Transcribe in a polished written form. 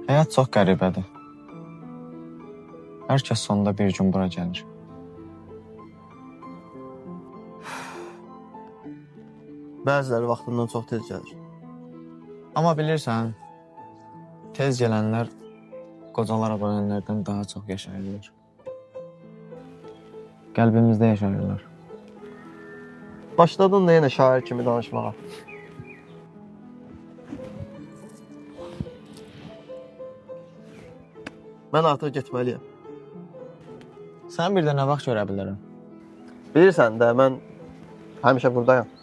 Həyat çox qəribədir. Hər kəs sonunda bir gün bura gəlir. Bəziləri vaxtından çox tez gəlir. Amma bilirsən, tez gələnlər qocalara qoyanlardan daha çox yaşayırlar. Qəlbimizdə yaşayırlar. Başladın da yenə şair kimi danışmağa. Mən artıq getməliyəm. Sən bir də nə vaxt görə bilərəm? Bilirsən də, mən həmişə buradayam.